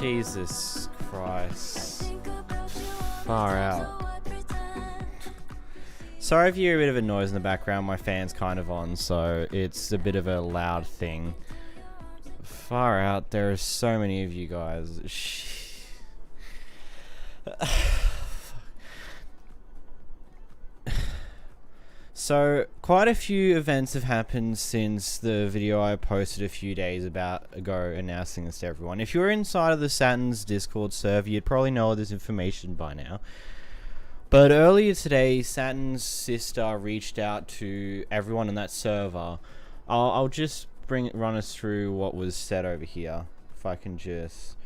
Jesus Christ. Far out. Sorry if you hear a bit of a noise in the background. My fan's kind of on, so it's a bit of a loud thing. Far out. There are so many of you guys. So, quite a few events have happened since the video I posted a few days ago announcing this to everyone. If you're inside of the Saturn's Discord server, you'd probably know all this information by now. But earlier today, Saturn's sister reached out to everyone in that server. I'll just run us through what was said over here. If I can just...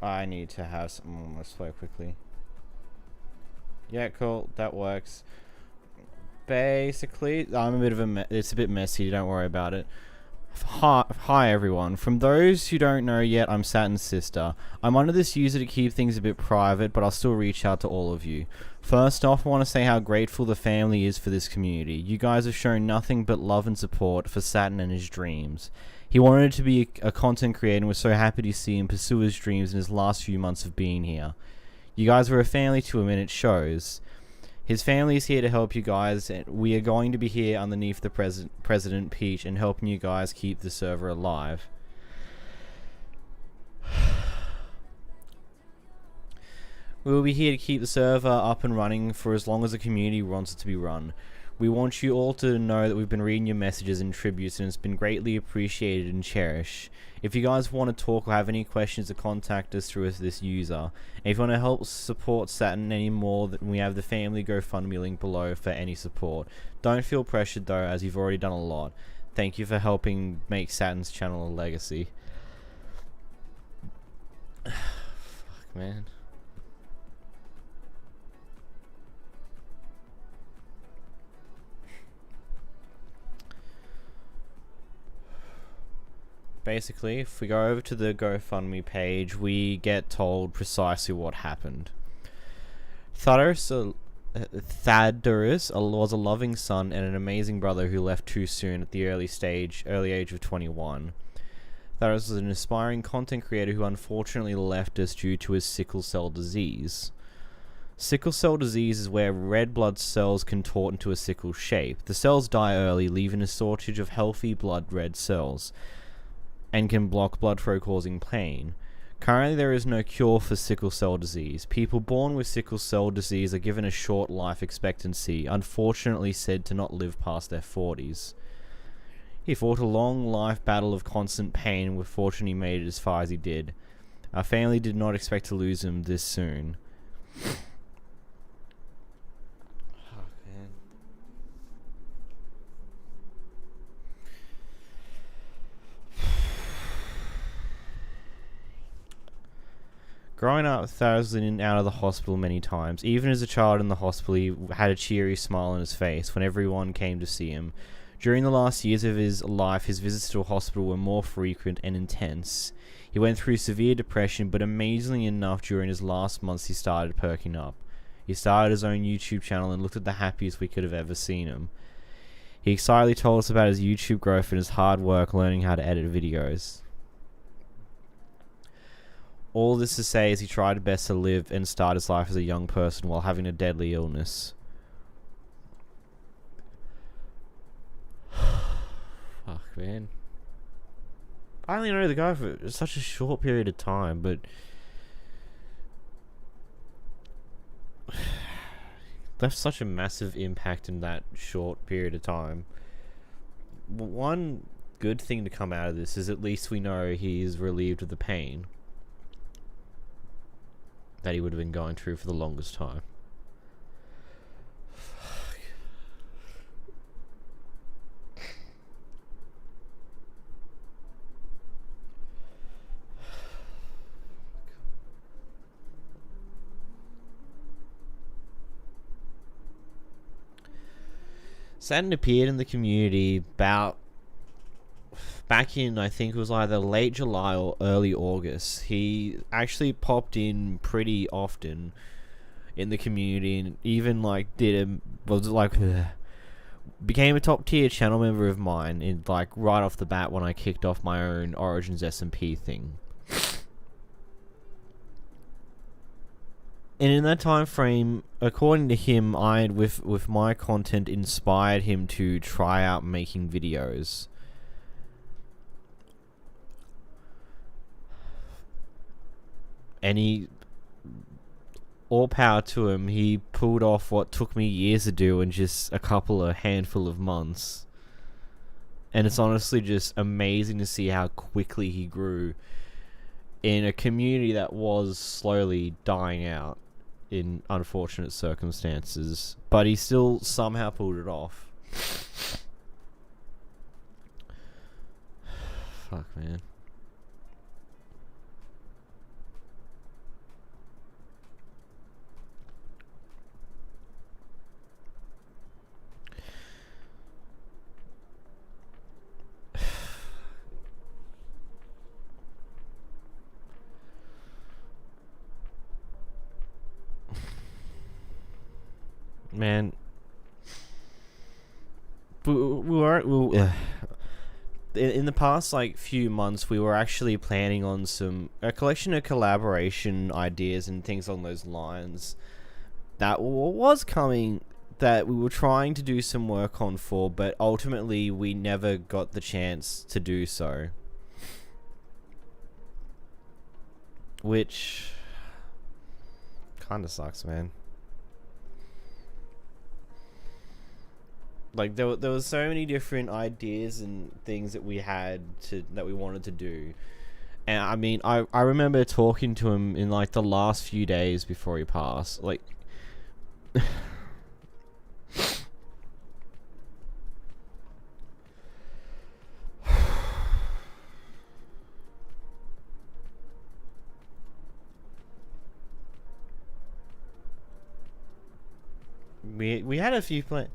I need to have something. Let's play quickly. Yeah, cool. That works. Basically, I'm a bit of it's a bit messy, don't worry about it. Hi everyone. From those who don't know yet, I'm Saturn's sister. I'm under this user to keep things a bit private, but I'll still reach out to all of you. First off, I want to say how grateful the family is for this community. You guys have shown nothing but love and support for Saturn and his dreams. He wanted to be a content creator and was so happy to see him pursue his dreams in his last few months of being here. You guys were a family to him and it shows. His family is here to help you guys, and we are going to be here underneath the President Peach and helping you guys keep the server alive. We will be here to keep the server up and running for as long as the community wants it to be run. We want you all to know that we've been reading your messages and tributes, and it's been greatly appreciated and cherished. If you guys want to talk or have any questions, to contact us through this user. And if you want to help support Saturn any more, we have the family GoFundMe link below for any support. Don't feel pressured though, as you've already done a lot. Thank you for helping make Saturn's channel a legacy. Fuck, man. Basically, if we go over to the GoFundMe page, we get told precisely what happened. Thaddeus was a loving son and an amazing brother who left too soon at the early age of 21. Thaddeus was an aspiring content creator who unfortunately left us due to his sickle cell disease. Sickle cell disease is where red blood cells contort into a sickle shape. The cells die early, leaving a shortage of healthy blood red cells, and can block blood flow, causing pain. Currently, there is no cure for sickle cell disease. People born with sickle cell disease are given a short life expectancy, unfortunately said to not live past their 40s. He fought a long life battle of constant pain and fortunately made it as far as he did. Our family did not expect to lose him this soon. Growing up, Thaddeus was in and out of the hospital many times. Even as a child in the hospital, he had a cheery smile on his face when everyone came to see him. During the last years of his life, his visits to a hospital were more frequent and intense. He went through severe depression, but amazingly enough, during his last months, he started perking up. He started his own YouTube channel and looked at the happiest we could have ever seen him. He excitedly told us about his YouTube growth and his hard work learning how to edit videos. All this to say is he tried best to live and start his life as a young person while having a deadly illness. Fuck, man. I only know the guy for such a short period of time, but... left such a massive impact in that short period of time. One good thing to come out of this is at least we know he's relieved of the pain that he would have been going through for the longest time. Fuck. Saturn appeared in the community back in, I think it was either late July or early August. He actually popped in pretty often in the community and even like became a top tier channel member of mine in like right off the bat when I kicked off my own Origins SMP thing. And in that time frame, according to him, I with my content inspired him to try out making videos. And he, all power to him, he pulled off what took me years to do in just a handful of months. And it's honestly just amazing to see how quickly he grew in a community that was slowly dying out in unfortunate circumstances. But he still somehow pulled it off. Fuck, man. Man, in the past like few months, we were actually planning on a collection of collaboration ideas and things along those lines that was coming, that we were trying to do some work on for, but ultimately we never got the chance to do so, which kind of sucks, man. Like there was so many different ideas and things that we wanted to do, and I mean I remember talking to him in like the last few days before he passed. Like, we had a few plans.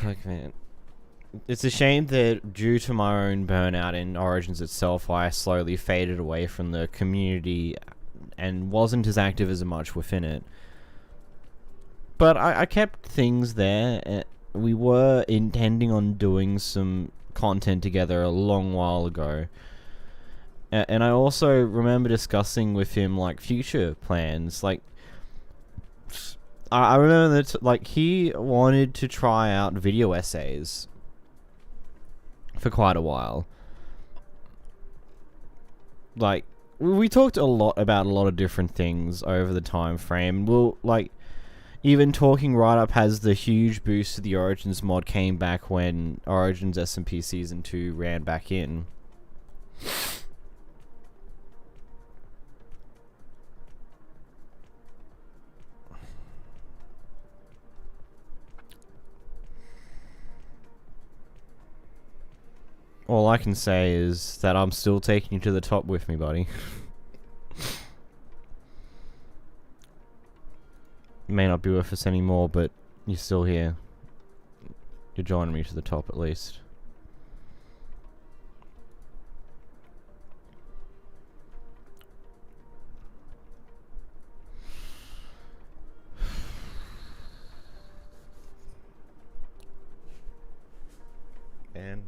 Fuck, man. It's a shame that due to my own burnout in Origins itself, I slowly faded away from the community and wasn't as active as much within it. But I kept things there. We were intending on doing some content together a long while ago. And I also remember discussing with him like future plans. Like, I remember that like he wanted to try out video essays for quite a while. Like, we talked a lot about a lot of different things over the time frame. We'll like even talking right up as the huge boost to the Origins mod came back when Origins SMP Season 2 ran back in. All I can say is that I'm still taking you to the top with me, buddy. May not be with us anymore, but you're still here. You're joining me to the top at least. And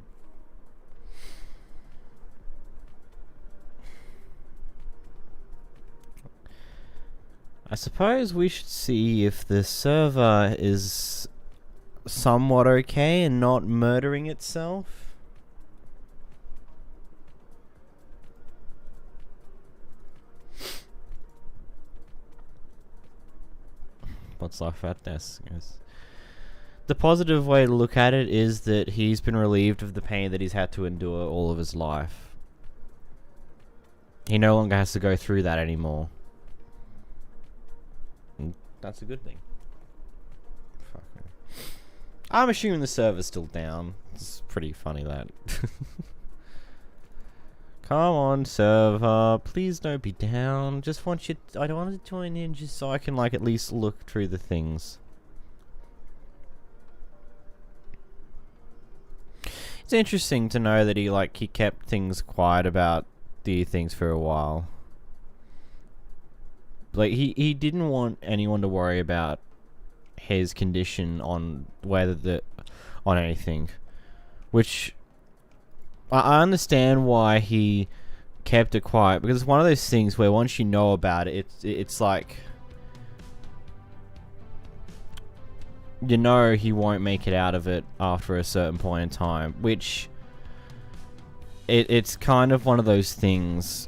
I suppose we should see if the server is somewhat okay and not murdering itself. What's life at desk? Yes. The positive way to look at it is that he's been relieved of the pain that he's had to endure all of his life. He no longer has to go through that anymore. That's a good thing. Fuck me. I'm assuming the server's still down. It's pretty funny that. Come on, server. Please don't be down. Just want you. I don't want to join in just so I can like at least look through the things. It's interesting to know that he kept things quiet about the things for a while. Like he didn't want anyone to worry about his condition on on anything, which I understand why he kept it quiet, because it's one of those things where once you know about it, it's like, you know, he won't make it out of it after a certain point in time, which it's kind of one of those things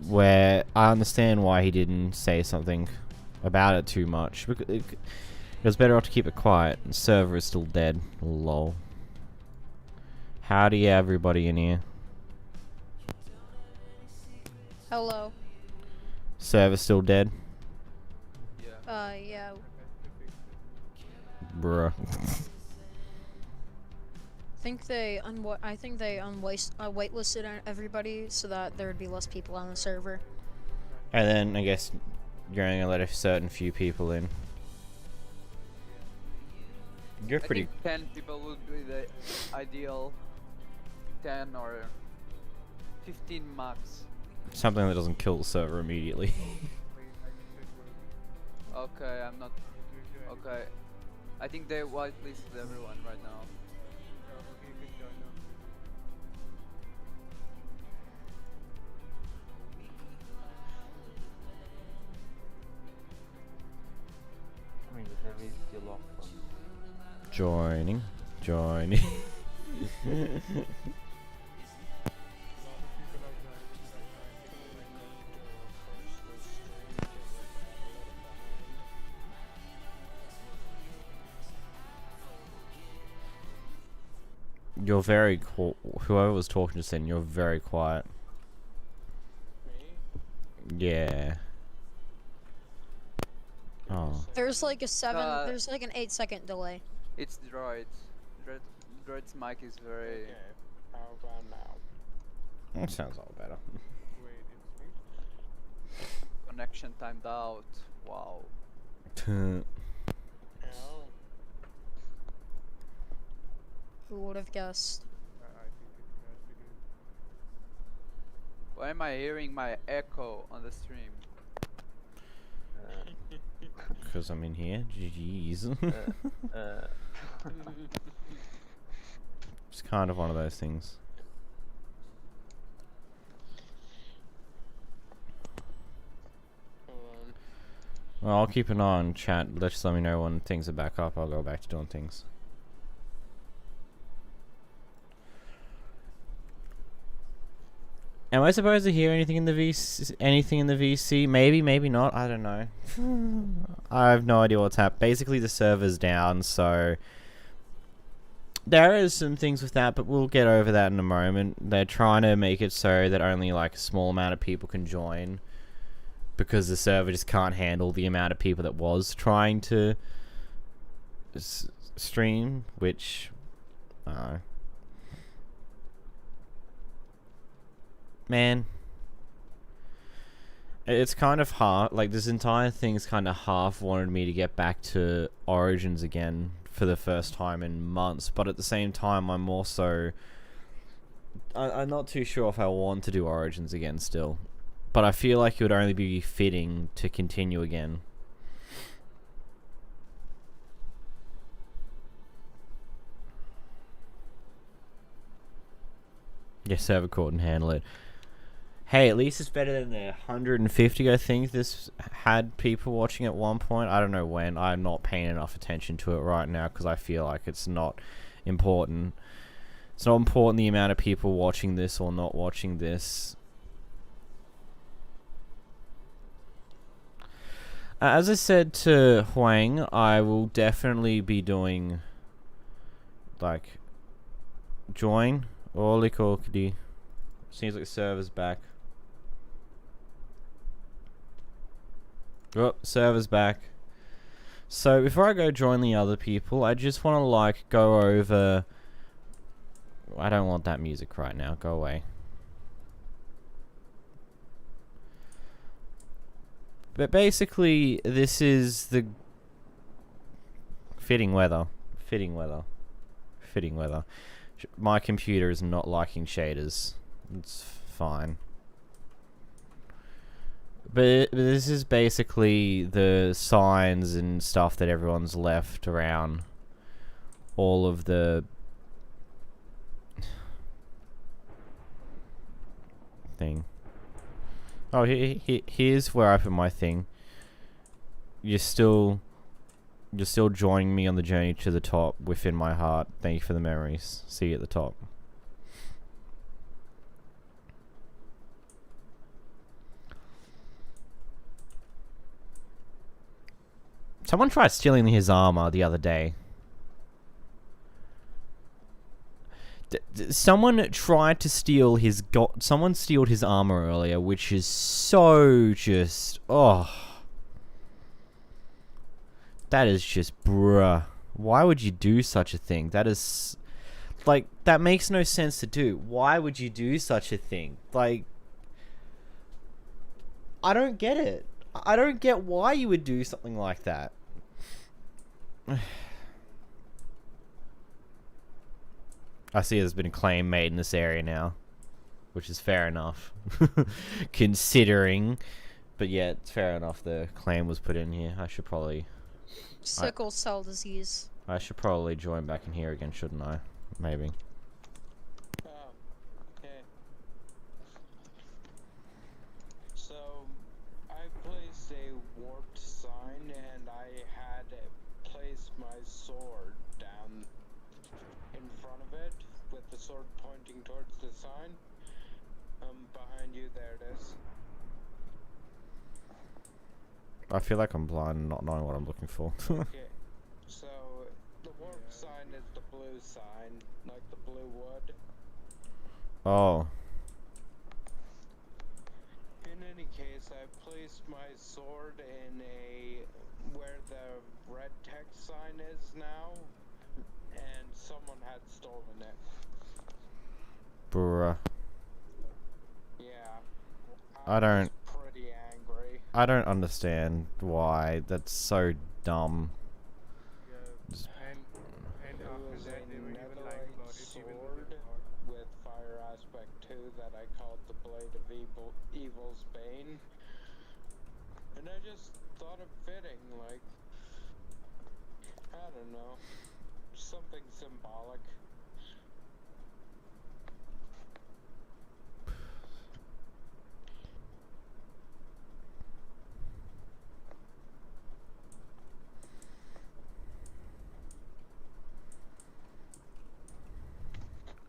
where I understand why he didn't say something about it too much, because it was better off to keep it quiet. The server is still dead. Lol. Howdy everybody in here. Hello. Server still dead? Yeah. Bruh. I think they waitlisted everybody so that there would be less people on the server. And then I guess you're only gonna let a certain few people in. You're pretty. I think 10 people would be the ideal. 10 or 15 max. Something that doesn't kill the server immediately. Okay, I'm not. Okay. I think they whitelisted everyone right now. I mean, the server is still off. Joining. You're very whoever was talking just then, you're very quiet. Yeah. Oh. There's like there's like an 8-second delay. It's droid. Droid's mic is very. Okay, how about now? That sounds all better. Wait, it's me? Connection timed out. Wow. Ow. Who would have guessed? I think it has to do. Why am I hearing my echo on the stream? Because I'm in here. GG's. It's kind of one of those things. Hold on. Well, I'll keep an eye on chat. Just let me know when things are back up. I'll go back to doing things. Am I supposed to hear anything in the VC? Maybe, maybe not. I don't know. I have no idea what's happened. Basically, the server's down, so there is some things with that, but we'll get over that in a moment. They're trying to make it so that only like a small amount of people can join, because the server just can't handle the amount of people that was trying to stream, which man, it's kind of hard. Like, this entire thing's kind of half wanted me to get back to Origins again for the first time in months, but at the same time, I'm also I'm not too sure if I want to do Origins again still, but I feel like it would only be fitting to continue again. Yeah, server couldn't handle it. Hey, at least it's better than the 150 I think this had people watching at one point. I don't know when. I'm not paying enough attention to it right now because I feel like it's not important. It's not important the amount of people watching this or not watching this. As I said to Huang, I will definitely be doing like join or Likokidi. Seems like the server's back. Oh, server's back. So before I go join the other people, I just want to like go over. I don't want that music right now. Go away. But basically, this is the fitting weather. Fitting weather. Fitting weather. My computer is not liking shaders. It's fine. But this is basically the signs and stuff that everyone's left around all of the thing. Oh, here's where I put my thing. You're still joining me on the journey to the top within my heart. Thank you for the memories. See you at the top. Someone tried stealing his armor the other day. Someone tried to steal his someone stealed his armor earlier, which is so just that is just bruh. Why would you do such a thing? That is like, that makes no sense to do. Why would you do such a thing? Like, I don't get it. I don't get why you would do something like that. I see there's been a claim made in this area now, which is fair enough, considering. But yeah, it's fair enough the claim was put in here. I should probably Sickle cell disease. join back in here again, shouldn't I? Maybe. Okay. So, I placed a warped sign and I had placed my sword down in front of it with the sword pointing towards the sign. Behind you, there it is. I feel like I'm blind, not knowing what I'm looking for. Okay. So, the warped sign is the blue sign, like the blue wood. Oh. In any case, I placed my sword in where the red text sign is now, and someone had stolen it. Bruh. Yeah. I don't- was pretty angry. I don't understand why. That's so dumb. Yeah, and It after was that a they were even lying netherite about it even though sword they thought. with fire aspect 2 that I called the Blade of Evil's Bane. And I just thought it fitting, like, I don't know, something symbolic.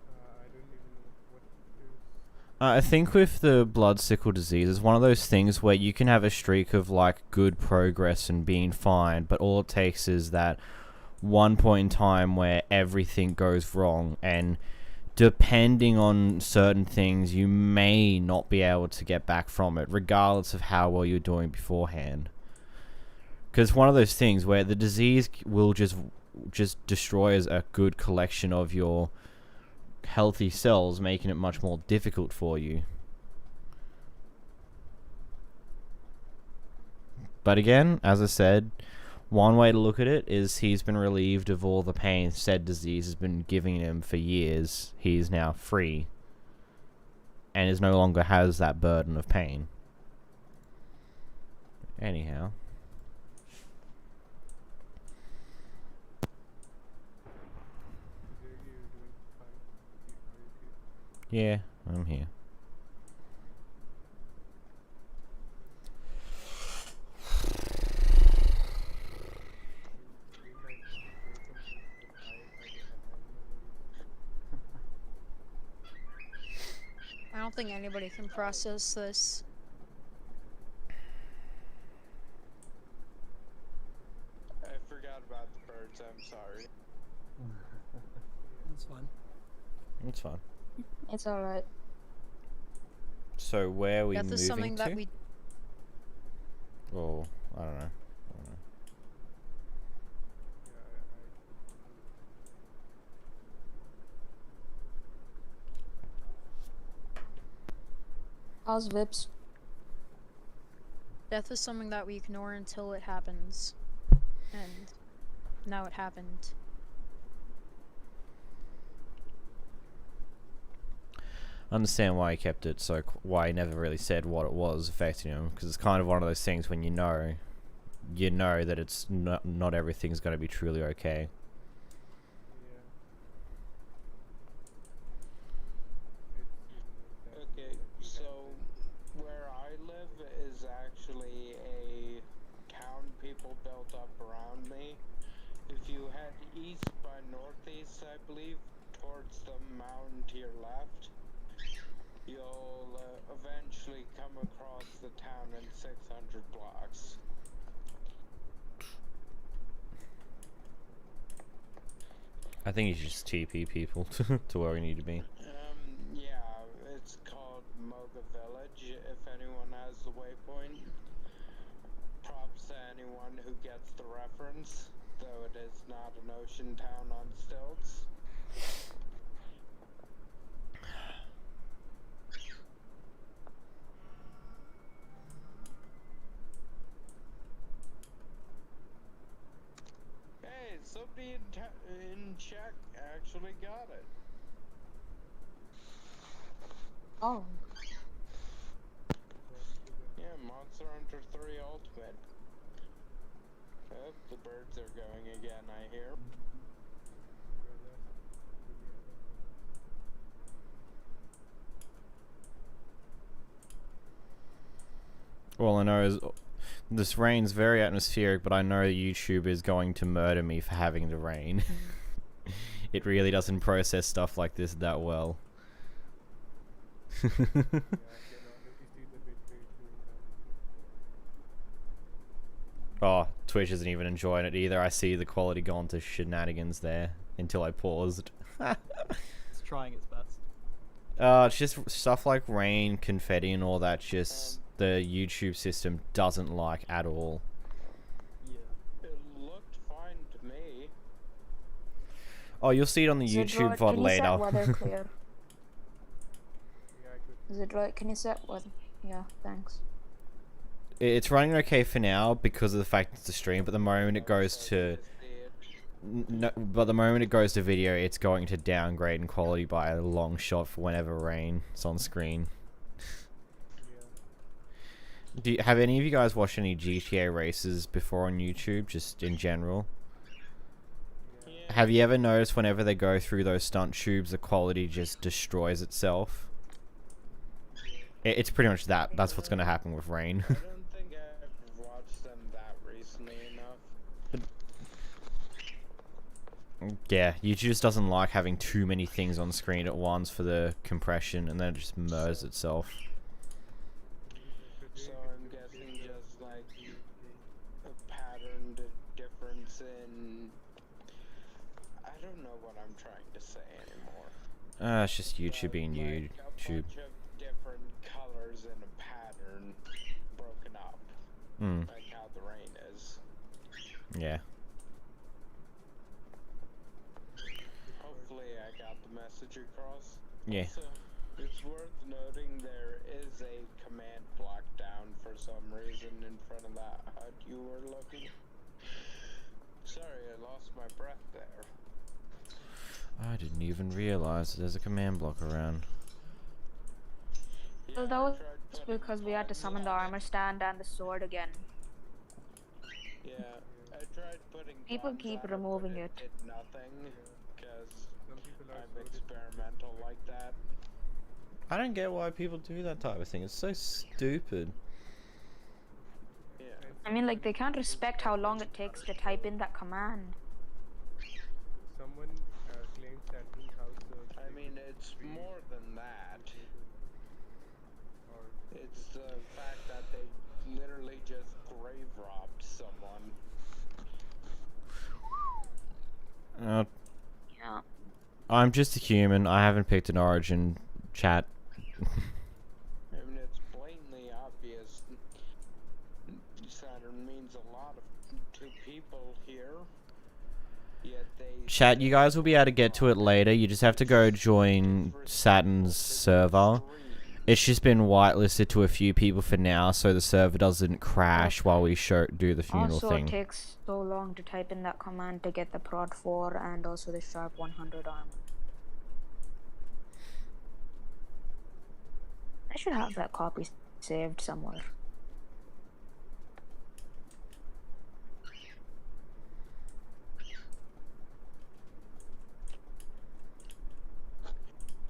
I don't even know what is. I think with the blood sickle disease, it's one of those things where you can have a streak of like good progress and being fine, but all it takes is that one point in time where everything goes wrong, and depending on certain things, you may not be able to get back from it, regardless of how well you're doing beforehand. Because one of those things where the disease will just destroy a good collection of your healthy cells, making it much more difficult for you. But again, as I said, one way to look at it is he's been relieved of all the pain said disease has been giving him for years. He is now free and is no longer has that burden of pain. Anyhow. Are you doing fine? Are you okay? Yeah, I'm here. You like welcome to I don't think anybody can process this. I forgot about the birds, I'm sorry. That's fun. It's fine. It's alright. So where are we Death moving is something to? that we. Oh, I don't know. Yeah, How's Vips? Death is something that we ignore until it happens. And now it happened. I understand why he kept it so why he never really said what it was affecting him, because it's kind of one of those things when you know that it's not everything's going to be truly okay. Yeah. It's Okay, so where I live is actually a town people built up around me. If you head east by northeast, I believe, towards the mountain to your left, you'll eventually come across the town in 600 blocks. I think you should just TP people to where we need to be. Yeah, it's called Moga Village, if anyone has the waypoint. Props to anyone who gets the reference, though it is not an ocean town on stilts. Hey, somebody in Czech actually got it. Oh. Yeah, Monster Hunter 3 Ultimate. Oh, the birds are going again, I hear. All I know is this rain's very atmospheric, but I know YouTube is going to murder me for having the rain. It really doesn't process stuff like this that well. Yeah, I can already see the big page doing that. Oh, Twitch isn't even enjoying it either. I see the quality gone to shenanigans there until I paused. It's trying its best. It's just stuff like rain, confetti, and all that. Just the YouTube system doesn't like at all. Yeah. It looked fine to me. Oh, you'll see it on the YouTube VOD later. Can you set weather clear? Yeah, I could. Is it right? Can you set weather? Yeah, thanks. It's running okay for now because of the fact it's a stream, but the moment it goes to but the moment it goes to video, it's going to downgrade in quality by a long shot for whenever rain's on screen. Yeah. Have any of you guys watched any GTA races before on YouTube, just in general? Yeah. Have you ever noticed whenever they go through those stunt tubes, the quality just destroys itself? It's pretty much that. That's what's going to happen with rain. I don't think I've watched them that recently enough. Yeah, YouTube just doesn't like having too many things on screen at once for the compression, and then it just murders itself. So I'm guessing just like a pattern difference in... I don't know what I'm trying to say anymore. It's just YouTube being Like a YouTube. bunch of different colors in a pattern broken up. Like how the rain is. Yeah. Hopefully I got the message across. Yeah. Also, it's worth noting there is a command block down for some reason in front of that hut you were looking. Sorry, I lost my breath there. I didn't even realize there's a command block around. Well, Yeah, that I was tried putting because we had to summon the buttons on armor stand and the sword again. it. Yeah, I tried putting People buttons keep on removing but it. did nothing, because Some people are I'm so experimental like that. I don't get why people do that type of thing. It's so stupid. Yeah. I mean, like, they can't respect how long it takes to type in that command. Someone claims that whose house. I mean, it's more than that. Or It's the fact that they literally just grave robbed someone. Yeah. I'm just a human. I haven't picked an origin chat. I mean, it's blatantly obvious. Saturn means a lot to people here. Yet they... Chat, you guys will be able to get to it later. You just have to go join Saturn's server. It's just been whitelisted to a few people for now, so the server doesn't crash while we do the funeral Also, thing. it takes so long to type in that command to get the prod 4 and also the sharp 100 armor. I should have that copy saved somewhere.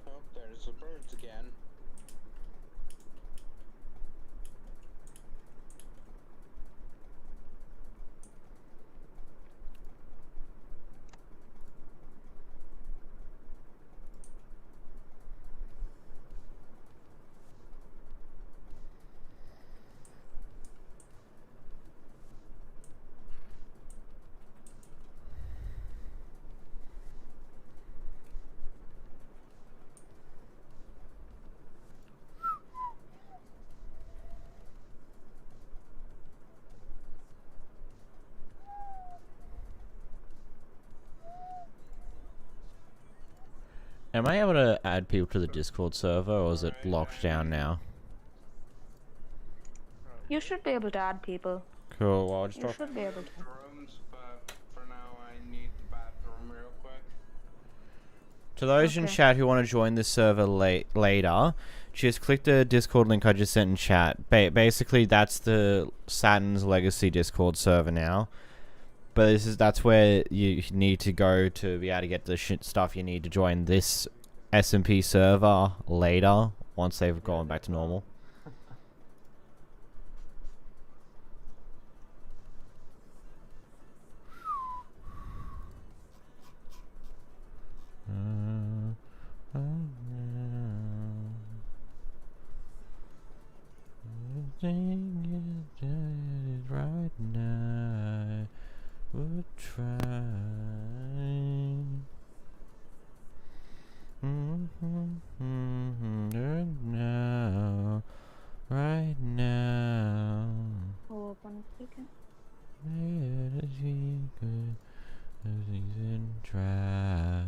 Oh, there's the birds again. Am I able to add people to the Discord server, or is it locked down now? You should be able to add people. Cool. Well, I'll just You drop. should be able to. The rooms, but for now I need the bathroom real quick. To those in Okay. chat who want to join the server later, just click the Discord link I just sent in chat. Basically, that's the Saturn's Legacy Discord server now. But that's where you need to go to be able to get the stuff you need to join this SMP server later, once they've gone back to normal. Right now, would try. Now, right now. Hold on a second. And try.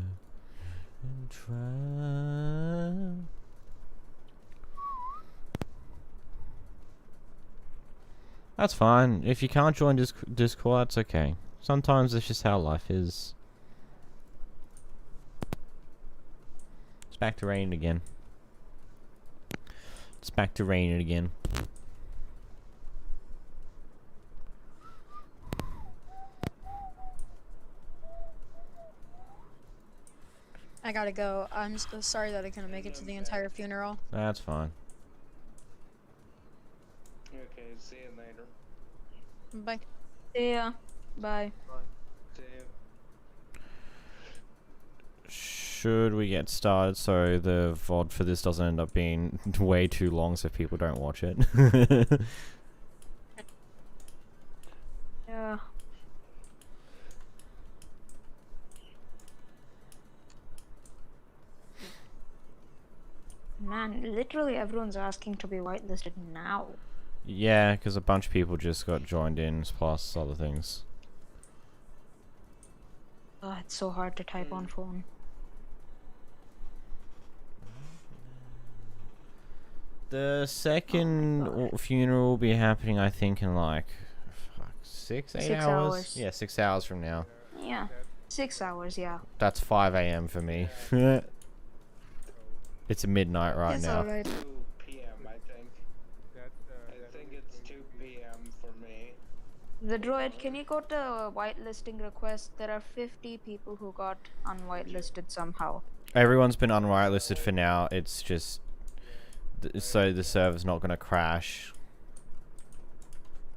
That's fine. If you can't join Discord, that's okay. Sometimes it's just how life is. It's back to raining again. It's back to raining again. I gotta go. I'm so sorry that I couldn't make it to the entire funeral. That's fine. Okay, see you later. Bye. See ya. Bye. See you. Should we get started so the VOD for this doesn't end up being way too long so people don't watch it? Yeah. Man, literally everyone's asking to be whitelisted now. Yeah, because a bunch of people just got joined in, plus other things. Oh, it's so hard to type on phone. The second funeral will be happening, I think, in like 6 hours? 6 hours. Yeah, 6 hours from now. Yeah. 6 hours, yeah. That's 5 a.m. for me. It's midnight right It's now. alright. 2 p.m. I think. I think it's 2 p.m. for me. The droid, can you go to whitelisting request? There are 50 people who got unwhitelisted somehow. Everyone's been unwhitelisted for now. It's just so the server's not gonna crash.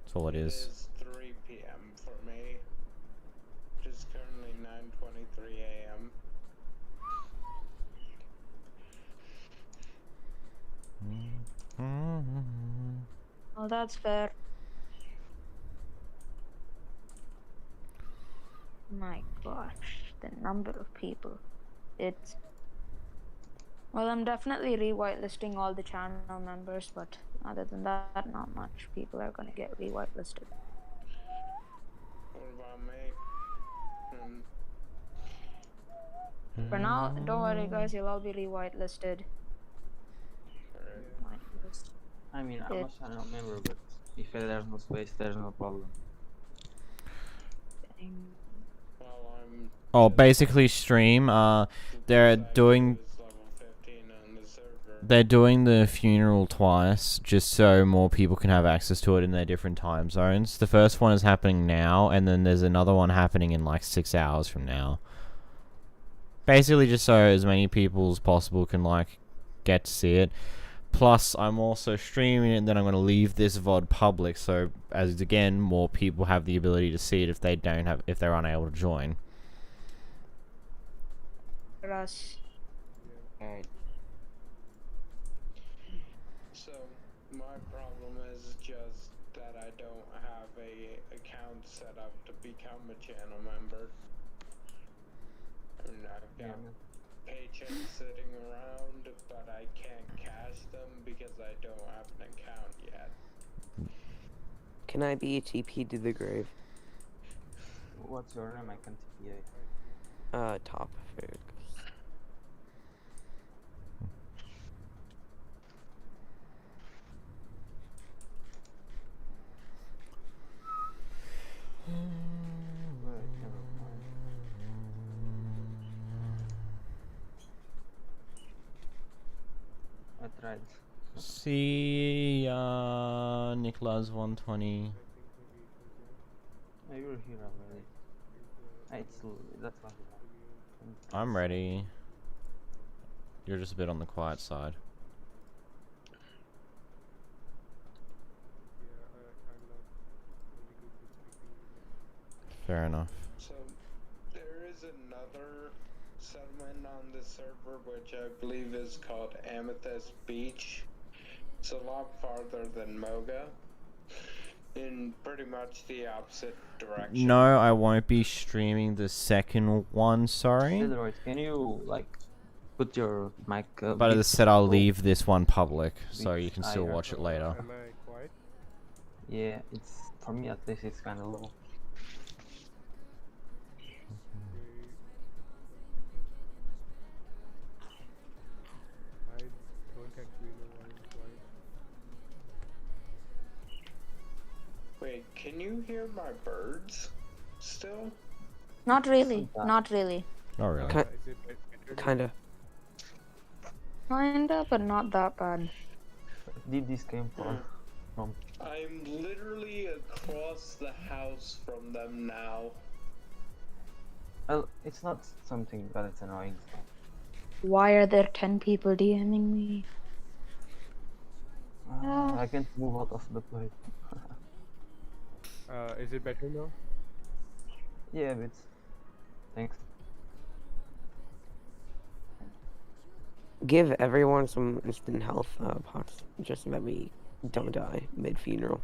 That's all it is. It's 3 p.m. for me. Just currently 9:23 a.m. Oh, that's fair. My gosh, the number of people. It's... Well, I'm definitely re-whitelisting all the channel members, but other than that, not much people are gonna get re-whitelisted. What about me? For now, don't worry guys, you'll all be re-whitelisted. Alright. Whitelist. I mean, I'm a channel member, but if there's no space, there's no problem. Well, I'm. Oh, basically stream. They're doing. Is level 15 on the server. They're doing the funeral twice, just so more people can have access to it in their different time zones. The first one is happening now, and then there's another one happening in like 6 hours from now. Basically, just so as many people as possible can like get to see it. Plus, I'm also streaming it, and then I'm going to leave this VOD public, so as again, more people have the ability to see it if they're unable to join. For us. Alright. So my problem is just that I don't have a account set up to become a channel member. I mean, I've got paychecks sitting around, but I can't cash them because I don't have an account yet. Can I be TP to the grave? What's your name? I can TPA. Top. I tried. See ya, Nicholas 120. Oh, you were here already. That's not enough. I'm ready. You're just a bit on the quiet side. Fair enough. So there is another settlement on the server which I believe is called Amethyst Beach. It's a lot farther than Moga, in pretty much the opposite direction. No, I won't be streaming the second one, sorry. Steroid, can you like put your mic? But as I said, I'll leave this one public, so you can still higher. watch it later. Am I quiet? Yeah, it's for me at least. It's kind of low. I don't actually know why I'm quiet. Wait, can you hear my birds still? Not really. Sometimes. Not really. Oh, really? Ki- Is it better now? Kinda. Kinda, but not that bad. Did this came from? I'm literally across the house from them now. Well, it's not something that it's annoying. Why are there 10 people DMing me? I can't move out of the plate. Is it better now? Yeah, but thanks. Give everyone some instant health pots, just so that we don't die mid-funeral.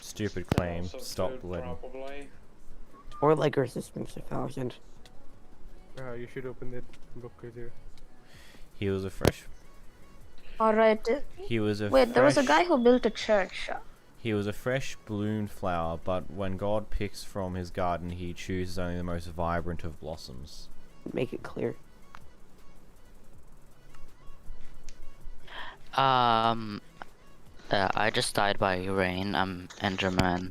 Stupid claim. Also Stop food, letting. probably. Or like resistance to 1,000. You should open that book with you. He was a fresh. Alright. He was a. Wait, there was a fresh- guy who built a church. He was a fresh bloomed flower, but when God picks from his garden, he chooses only the most vibrant of blossoms. Make it clear. I just died by rain. I'm Enderman.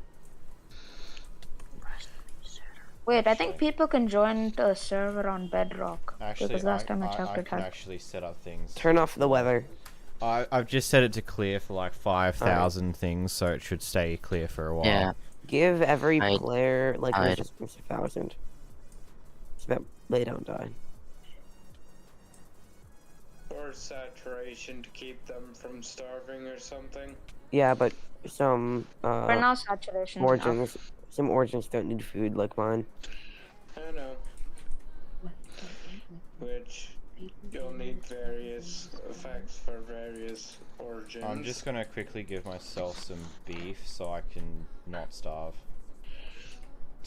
Wait, I think people can join the server on Bedrock. Because last time I checked it can had. actually set up things. Turn off the weather. I've just set it to clear for like 5,000 things, so it should stay clear for a while. Yeah. Give every I- player like I- resistance to 1,000. So that they don't die. Or saturation to keep them from starving or something. Yeah, but some For now, saturation. some origins don't need food like mine. I know. Which you'll need various effects for various origins. I'm just gonna quickly give myself some beef so I can not starve.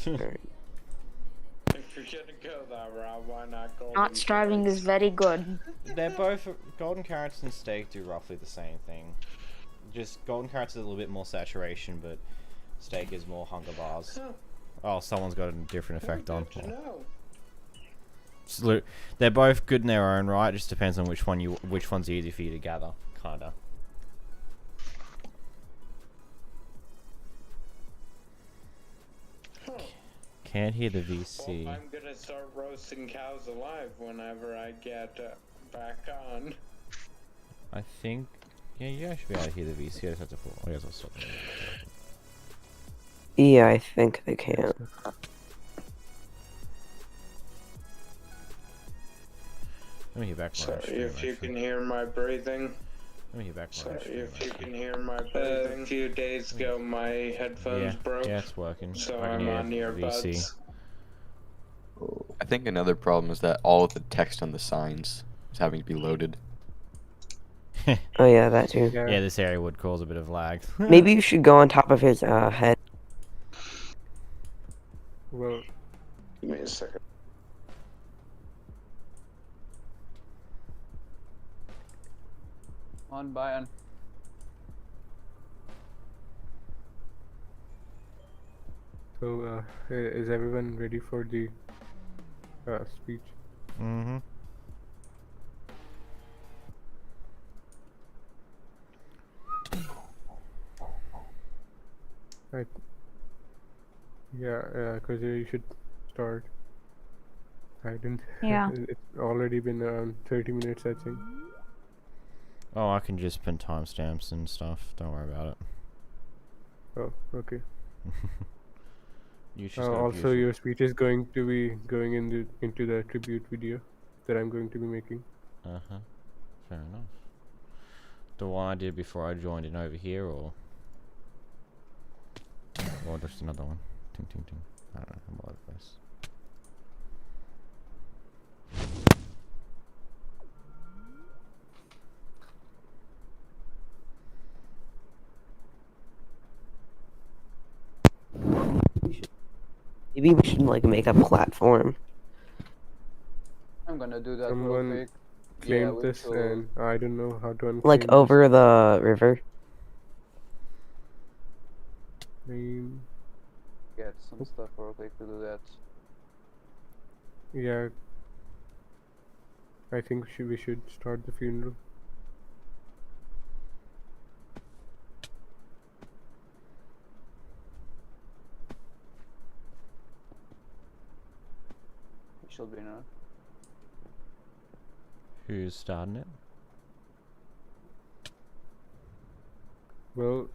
Alright. If you're gonna go that route, why not golden Not starving carrots? is very good. They're both golden carrots and steak do roughly the same thing. Just golden carrots is a little bit more saturation, but steak is more hunger bars. Oh, Oh, someone's got a different effect on. good to know. They're both good in their own right. Just depends on which one's easy for you to gather, kinda. Can't hear the Well, VC. I'm gonna start roasting cows alive whenever I get back on. I think. Yeah, you guys should be able to hear the VC. I just have to pull. I guess I'll stop. Yeah, I think they can. Let me hear back. Sorry if you can hear my breathing. Let me hear back. Sorry if you can hear my breathing. A few days ago, my headphones broke. Yeah, it's working. So I can I'm hear on earbuds. VC. I think another problem is that all of the text on the signs is having to be loaded. Oh yeah, that too. Yeah, this area would cause a bit of lag. Maybe you should go on top of his head. Well, Give me a second. On Bayern. so is everyone ready for the speech? Mm-hmm. Right. Yeah, because you should start. I didn't. Yeah. It's already been around 30 minutes, I think. Oh, I can just pin timestamps and stuff. Don't worry about it. Oh, okay. You just gotta Also, use it. your speech is going to be going into the tribute video that I'm going to be making. Uh-huh. Fair enough. The one I did before I joined in over here, or just another one. Ting ting ting. I don't know. I'm all over the place. Maybe we should like make a platform. I'm gonna do that real Someone quick. claimed we this, should- and I don't know how to unclaim Like this. over the river. Get some stuff real quick to do that. Yeah. I think we should start the funeral. It should be enough. Who's starting it? Well,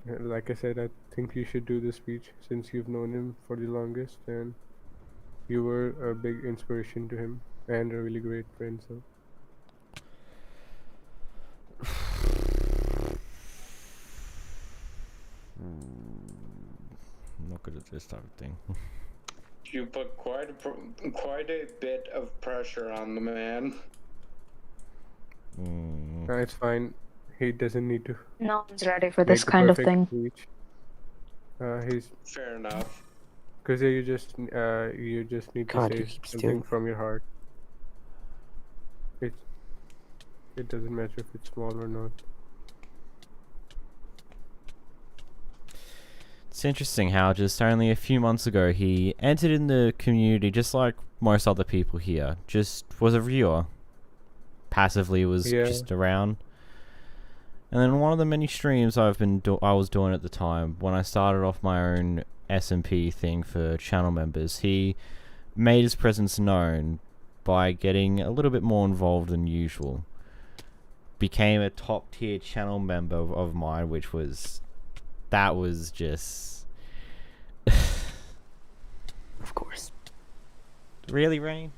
like I said, I think you should do the speech since you've known him for the longest and you were a big inspiration to him and a really great friend, so. I'm not good at this type of thing. You put quite a bit of pressure on the man. It's fine. He doesn't need to No one's ready for make this the kind of perfect thing. speech. He's Fair enough. because you just need God, to he say keeps something doing from your heart. It doesn't matter if it's small or not. It's interesting how just only a few months ago he entered in the community just like most other people here. Just was a viewer. Passively was Yeah. just around. And then one of the many streams I was doing at the time, when I started off my own SMP thing for channel members, he made his presence known by getting a little bit more involved than usual. Became a top tier channel member of mine, which was... That was just... Of course. Really, Rain?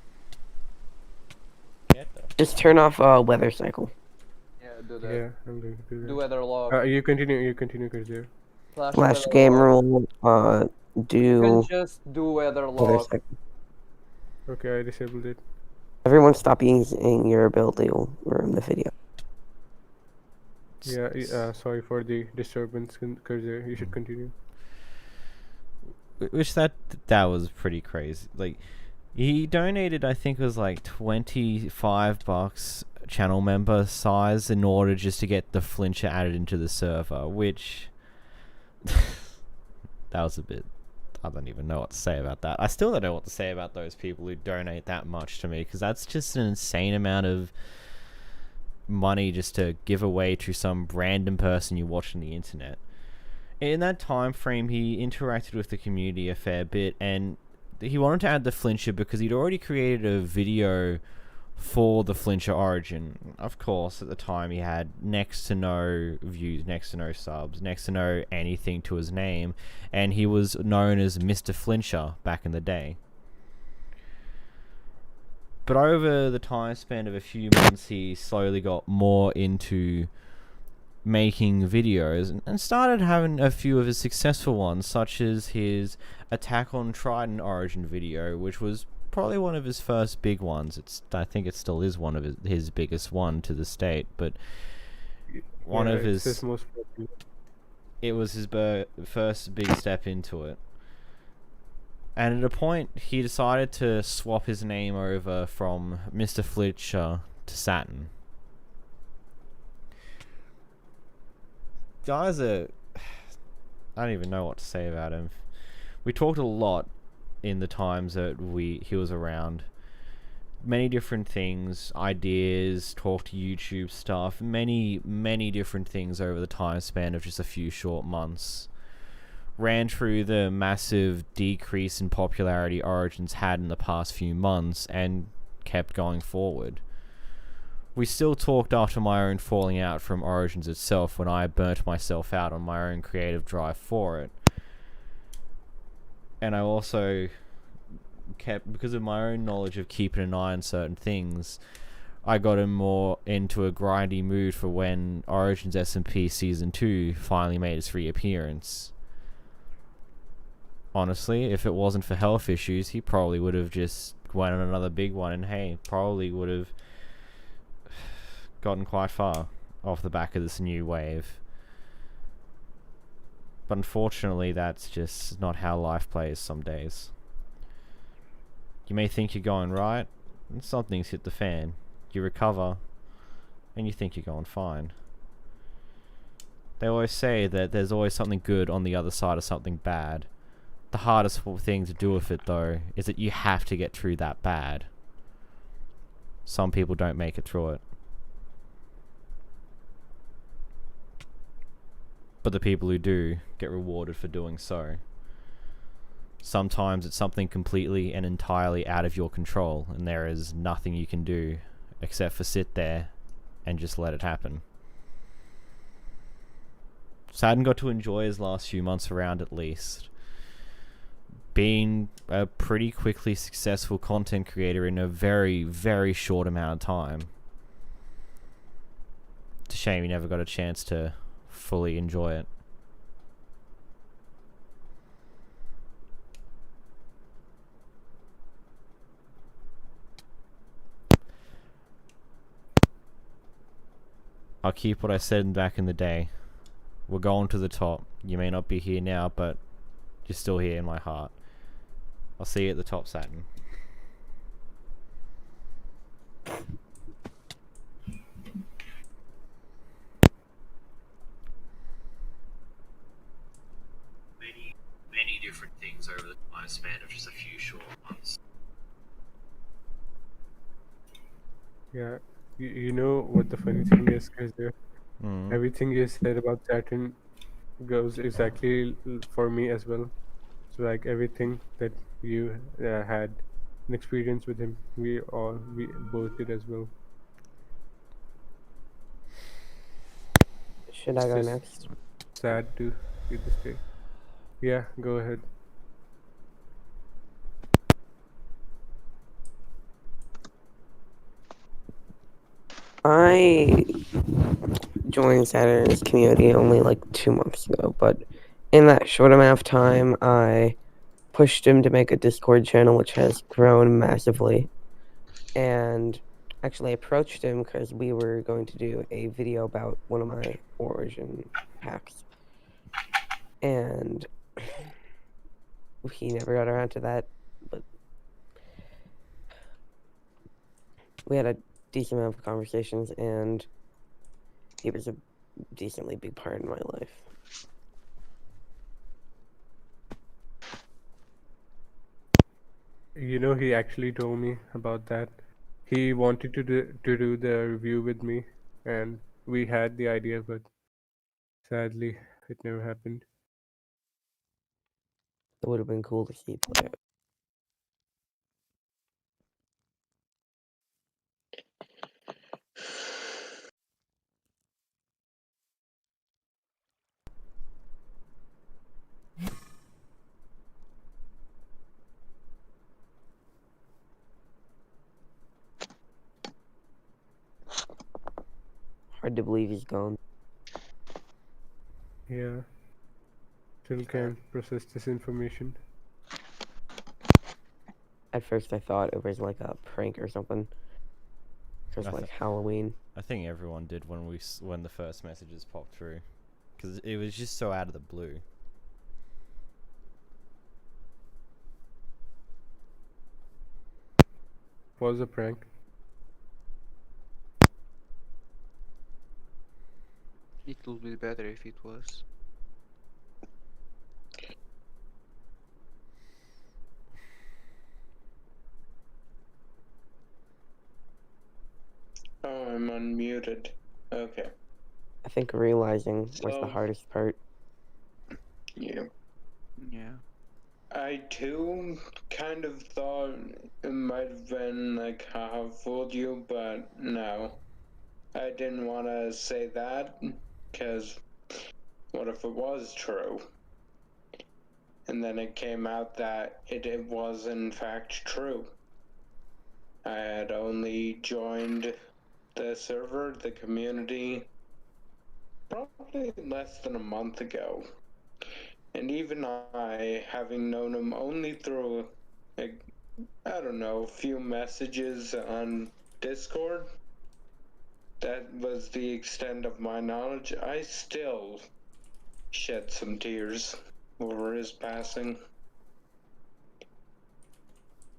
Just turn off weather cycle. Yeah, do that. Yeah, I'm going to do that. Do weather log. You continue, Kazir. Flash Flash weather game log. rule. You Do can just do weather weather log. cycle. Okay, I disabled it. Everyone stop using your ability will ruin the video. Yeah, sorry for the disturbance, Kazir. You should continue. Which that was pretty crazy. Like, he donated, I think it was like $25 channel member size in order just to get the flincher added into the server, which that was a bit... I don't even know what to say about that. I still don't know what to say about those people who donate that much to me, because that's just an insane amount of money just to give away to some random person you watch on the internet. In that time frame, he interacted with the community a fair bit, and he wanted to add the flincher because he'd already created a video for the flincher origin. Of course, at the time he had next to no views, next to no subs, next to no anything to his name, and he was known as Mr. Flincher back in the day. But over the time span of a few months, he slowly got more into making videos and started having a few of his successful ones, such as his Attack on Trident origin video, which was probably one of his first big ones. I think it still is one of his biggest one to this date, but one of his most popular. It was his first big step into it. And at a point, he decided to swap his name over from Mr. Fletcher to Saturn. Guys I don't even know what to say about him. We talked a lot in the times that he was around. Many different things, ideas, talked YouTube stuff, many different things over the time span of just a few short months. Ran through the massive decrease in popularity Origins had in the past few months and kept going forward. We still talked after my own falling out from Origins itself when I burnt myself out on my own creative drive for it. And I also kept, because of my own knowledge of keeping an eye on certain things, I got him more into a grindy mood for when Origins SMP Season 2 finally made its reappearance. Honestly, if it wasn't for health issues, he probably would have just went on another big one, and hey, probably would have gotten quite far off the back of this new wave. But unfortunately, that's just not how life plays some days. You may think you're going right, and something's hit the fan. You recover, and you think you're going fine. They always say that there's always something good on the other side of something bad. The hardest thing to do with it, though, is that you have to get through that bad. Some people don't make it through it. But the people who do get rewarded for doing so. Sometimes it's something completely and entirely out of your control, and there is nothing you can do except for sit there and just let it happen. Saturn got to enjoy his last few months around, at least. Being a pretty quickly successful content creator in a very, very short amount of time. It's a shame he never got a chance to fully enjoy it. I'll keep what I said back in the day. We're going to the top. You may not be here now, but you're still here in my heart. I'll see you at the top, Saturn. Many different things over the time span of just a few short months. Yeah, you know what the funny thing is, because everything you said about Saturn goes exactly for me as well. So like everything that you had an experience with him, we both did as well. Should I It's go just next? sad to see this day. Yeah, go ahead. I joined Saturn's community only like 2 months ago, but in that short amount of time, I pushed him to make a Discord channel, which has grown massively. And actually, I approached him because we were going to do a video about one of my Origin packs. And he never got around to that, but we had a decent amount of conversations, and he was a decently big part in my life. You know, he actually told me about that. He wanted to do the review with me, and we had the idea, but sadly, it never happened. It would have been cool to see play out. Hard to believe he's gone. Yeah. Still can't process this information. At first, I thought it was like a prank or something. Just like Halloween. I think everyone did when the first messages popped through, because it was just so out of the blue. Was a prank. It would be better if it was. Oh, I'm unmuted. Okay. I think realizing was the So- hardest part. Yeah. Yeah. I too kind of thought it might have been like, haha, fooled you, but no. I didn't want to say that, because what if it was true? And then it came out that it was in fact true. I had only joined the server, the community, probably less than a month ago. And even I, having known him only through, like, I don't know, a few messages on Discord, that was the extent of my knowledge. I still shed some tears over his passing.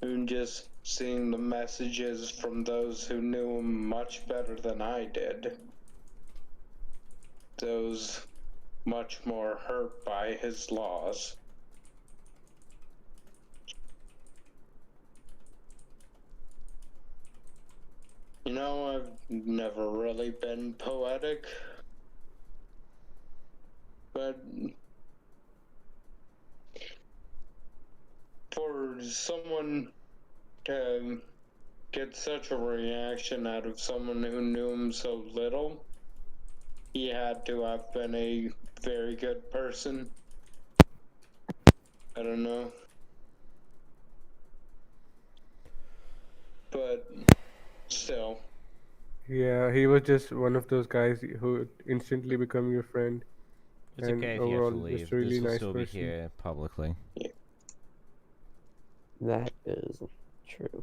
And just seeing the messages from those who knew him much better than I did. Those much more hurt by his loss. You know, I've never really been poetic, but for someone to get such a reaction out of someone who knew him so little, he had to have been a very good person. I don't know. But still. Yeah, he was just one of those guys who instantly become your friend. It's and okay if you have overall, to leave. just a really This will nice still be person. here publicly. That is true.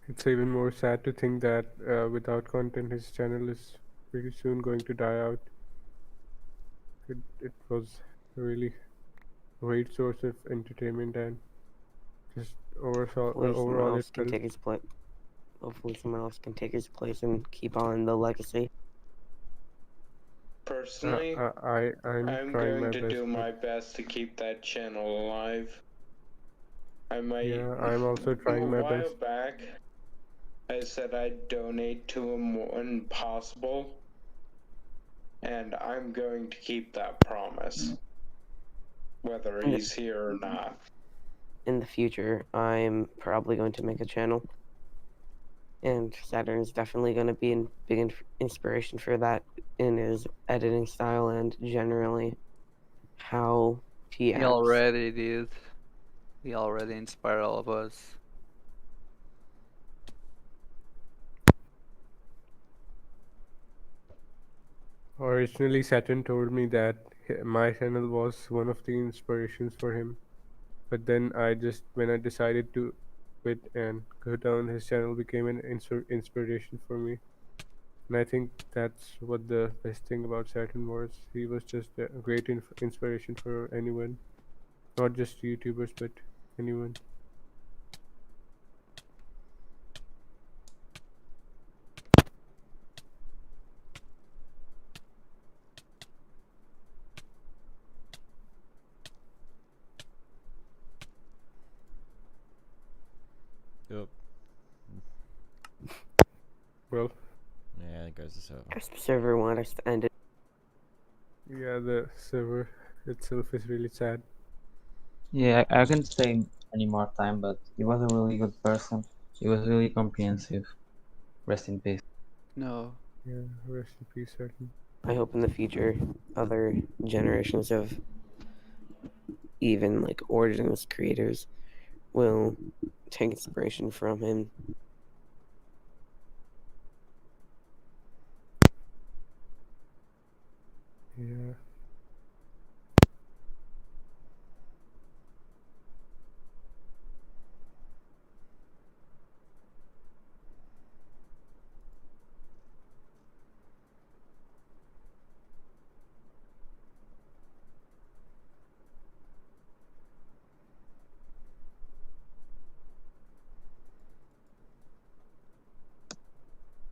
It's even more sad to think that without content, his channel is pretty soon going to die out. It was a really great source of entertainment and just Hopefully someone overall it else can felt. take his place. Hopefully someone else can take his place and keep on the legacy. Personally, I'm I'm trying my going to best. do my best to keep that channel alive. I might. Yeah, I'm also trying my A while best. back, I said I'd donate to him when possible, and I'm going to keep that promise, whether In the- he's here or not. In the future, I'm probably going to make a channel. And Saturn is definitely going to be a big inspiration for that in his editing style and generally how he acts. He already did. He already inspired all of us. Originally, Saturn told me that my channel was one of the inspirations for him. But then when I decided to quit and go down, his channel became an inspiration for me. And I think that's what the best thing about Saturn was. He was just a great inspiration for anyone, not just YouTubers, but anyone. Yep. Well, Yeah, there goes the server. Guess the server want us to end it. yeah, the server itself is really sad. Yeah, I can't stay any more time, but he was a really good person. He was really comprehensive. Rest in peace. No. Yeah, rest in peace, Saturn. I hope in the future other generations of even like Origins creators will take inspiration from him. Yeah.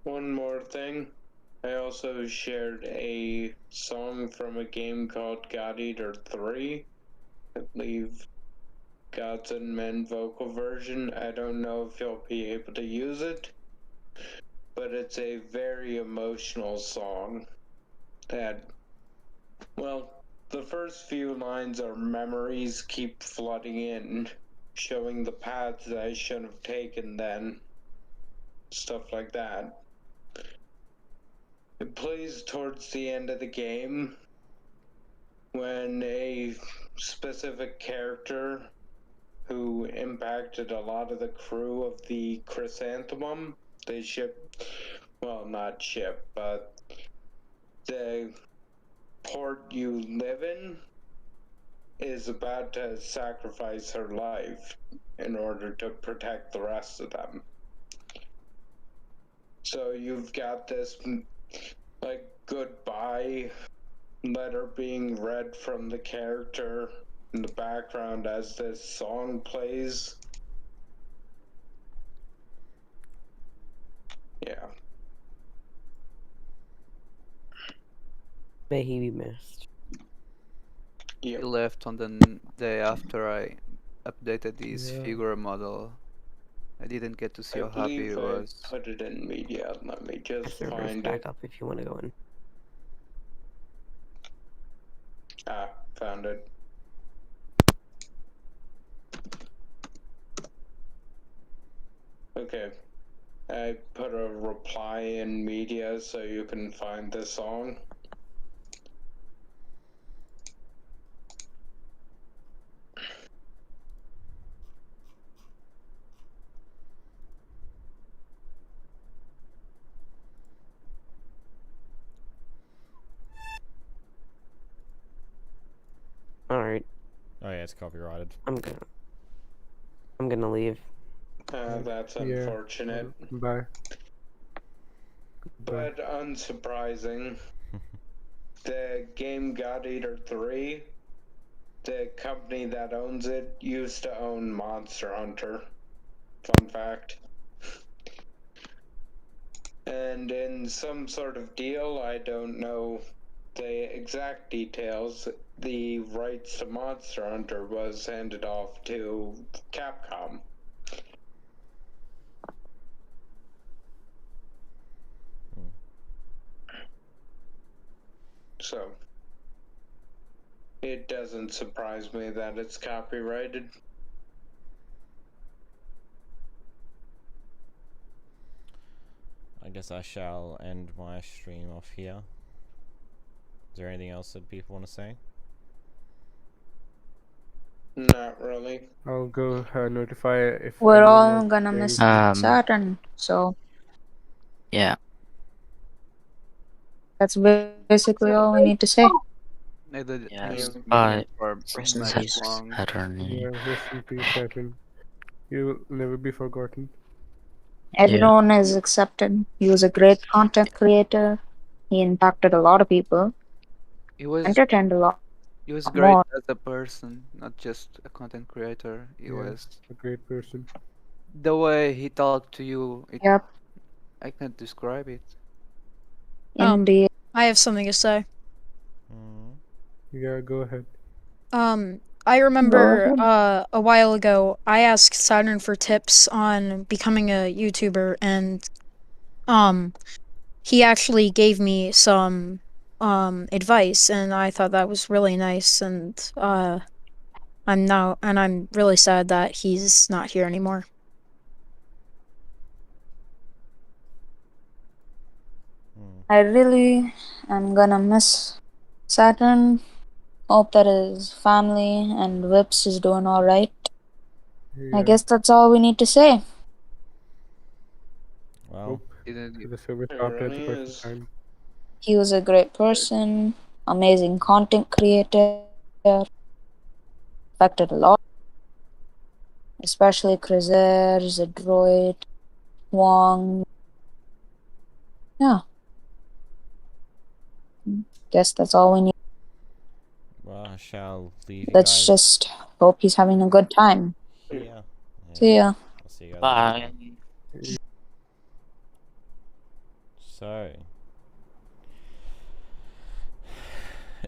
One more thing. I also shared a song from a game called God Eater 3. I believe Gods and Men vocal version. I don't know if you'll be able to use it, but it's a very emotional song that, well, the first few lines are memories keep flooding in, showing the paths that I should have taken then. Stuff like that. It plays towards the end of the game when a specific character who impacted a lot of the crew of the Chrysanthemum, the ship, well, not ship, but the port you live in, is about to sacrifice her life in order to protect the rest of them. So you've got this, like, goodbye letter being read from the character in the background as this song plays. Yeah. May he be missed. He left on the day after I updated his Yeah. figure model. I didn't get to see I how happy he believe I was. put it in media. Let me The just server's find back it. up if you want to go in. Ah, found it. Okay. I put a reply in media so you can find the song. All right. Oh yeah, it's copyrighted. I'm gonna leave. That's Yeah. unfortunate. Bye. Bye. But unsurprising. The game God Eater 3, the company that owns it, used to own Monster Hunter. Fun fact. And in some sort of deal, I don't know the exact details, the rights to Monster Hunter was handed off to Capcom. So, it doesn't surprise me that it's copyrighted. I guess I shall end my stream off here. Is there anything else that people want to say? Not really. I'll go notify if We're anyone all wants gonna to say miss anything. Saturn, so Yeah. that's basically all we need to say. Neither Yes, didn't bye. for Rest in much peace, long. Saturn. Yeah, rest in peace, Saturn. You will never be forgotten. Everyone is accepted. He was a great content creator. He impacted a lot of people, He was entertained a lot he was great more. as a person, not just a content creator. He Yeah, was a great person. the way he talked to you. Yep, I can't describe it. indeed. I have something to say. Yeah, go ahead. I remember ahead. a while ago I asked Saturn for tips on becoming a YouTuber, and he actually gave me some advice, and I thought that was really nice, and I'm really sad that he's not here anymore. I really am gonna miss Saturn. Hope that his family and Whips is doing alright. I Yeah. guess that's all we need to say. Well, Hope Didn't the service It stopped at the really perfect is. time. He was a great person, amazing content creator, affected a lot, especially Krizer, Zedroid, Wong. Yeah. Guess that's all we need. well, I shall leave you Let's guys just hope he's having a good time. here. See ya. I'll see you guys Bye. later. So,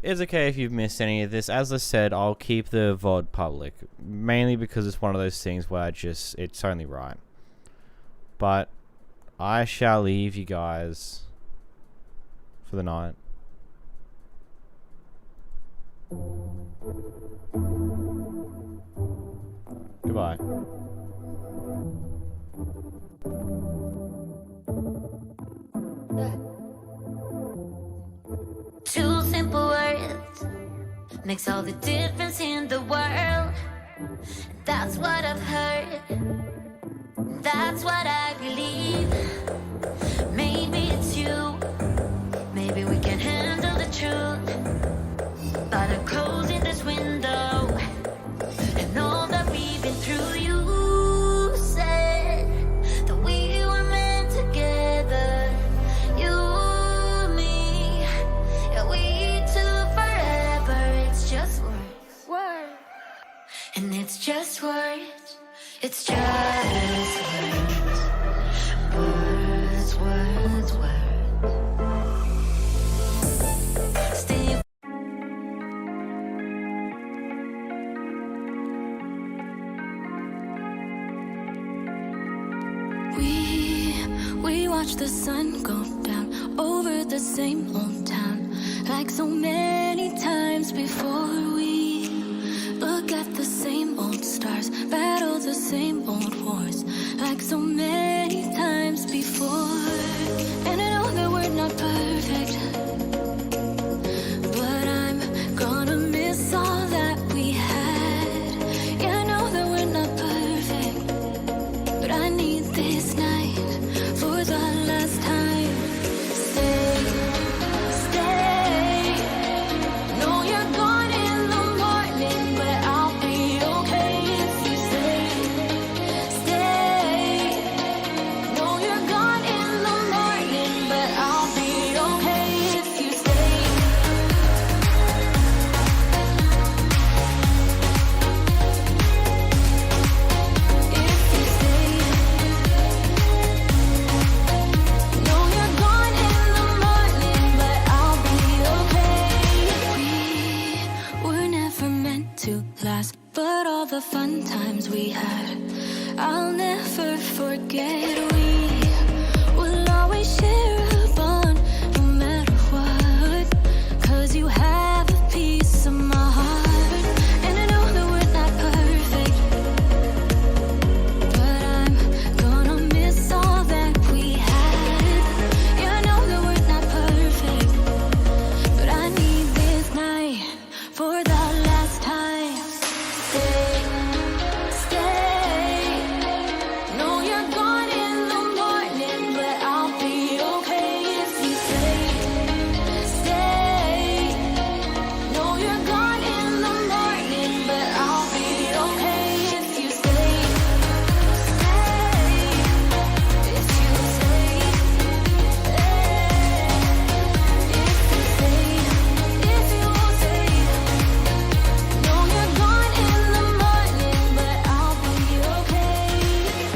it's okay if you've missed any of this. As I said, I'll keep the VOD public, mainly because it's one of those things where it's only right. But I shall leave you guys for the night. Goodbye. Two simple words makes all the difference in the world. That's what I've heard. That's what I believe. Maybe it's you. Maybe we can handle the truth. But I'm closing this window and all that we've been through. You said that we were meant together. You, me, yeah, we two forever. It's just words. And it's just words. It's just words. Words, words. Stay. We watch the sun go down over the same old town, like so many times before. We look at the same old stars, battle the same old wars, like so many times before. And I know that we're not perfect, but I'm gonna miss all that we had. Yeah, I know that we're not perfect, but I need this night for the